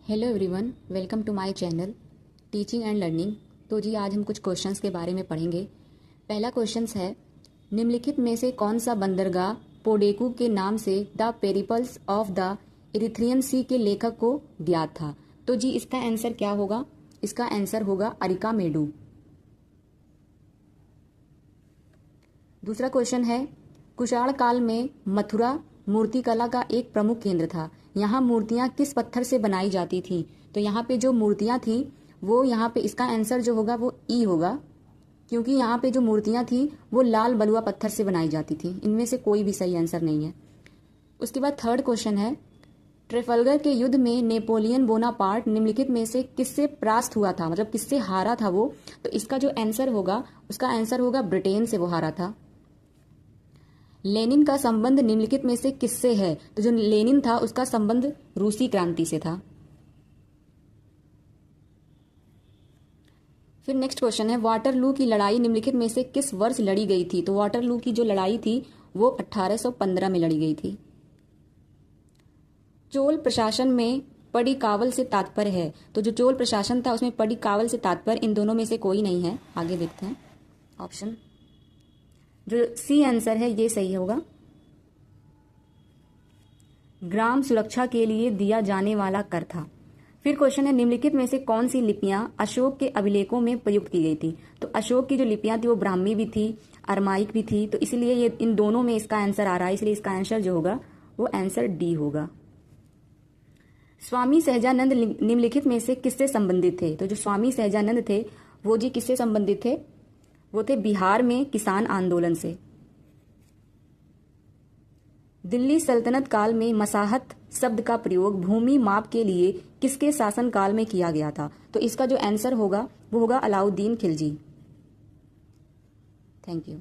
Hello everyone, welcome to my channel teaching and learning. तो जी आज हम कुछ क्वेश्चंस के बारे में पढ़ेंगे। पहला क्वेश्चंस है, निम्नलिखित में से कौन सा बंदरगाह पोडेकू के नाम से the Periplus of the Erythraean Sea के लेखक को ज्ञात था? तो जी इसका आंसर क्या होगा? इसका आंसर होगा अरिकामेडू। दूसरा क्वेश्चन है, कुषाण काल में मथुरा मूर्तिकला का एक प्रमुख केंद्र था। यहाँ मूर्तियां किस पत्थर से बनाई जाती थी? तो यहाँ पे जो मूर्तियां थी वो यहाँ पे इसका आंसर जो होगा वो ई होगा, क्योंकि यहाँ पे जो मूर्तियां थी वो लाल बलुआ पत्थर से बनाई जाती थी। इनमें से कोई भी सही आंसर नहीं है। उसके बाद थर्ड क्वेश्चन है, ट्रेफल्गर के युद्ध में नेपोलियन बोनापार्ट निम्नलिखित में से किससे परास्त हुआ था? मतलब किससे हारा था वो? तो इसका जो आंसर होगा उसका आंसर होगा ब्रिटेन से वो हारा था। लेनिन का संबंध निम्नलिखित में से किससे है? तो जो लेनिन था उसका संबंध रूसी क्रांति से था। फिर नेक्स्ट क्वेश्चन है, वाटरलू की लड़ाई निम्नलिखित में से किस वर्ष लड़ी गई थी? तो वाटरलू की जो लड़ाई थी वो 1815 में लड़ी गई थी। चोल प्रशासन में पडिक्कावल से तात्पर्य है? तो जो चोल प्रशासन था उसमें पडिक्कावल से तात्पर्य इन दोनों में से कोई नहीं है। आगे देखते हैं ऑप्शन। जो सी आंसर है ये सही होगा। ग्राम सुरक्षा के लिए दिया जाने वाला कर था। फिर क्वेश्चन है, निम्नलिखित में से कौन सी लिपियां अशोक के अभिलेखों में प्रयुक्त की गई थी? तो अशोक की जो लिपियां थी वो ब्राह्मी भी थी, अरमाइक भी थी। तो इसलिए ये इन दोनों में इसका आंसर आ रहा है, इसलिए इसका आंसर जो होगा वो आंसर डी होगा। स्वामी सहजानंद निम्नलिखित में से किससे संबंधित थे? तो जो स्वामी सहजानंद थे वो जी किससे संबंधित थे? वो थे बिहार में किसान आंदोलन से। दिल्ली सल्तनत काल में मसाहत शब्द का प्रयोग भूमि माप के लिए किसके शासन काल में किया गया था? तो इसका जो आंसर होगा वो होगा अलाउद्दीन खिलजी। Thank you.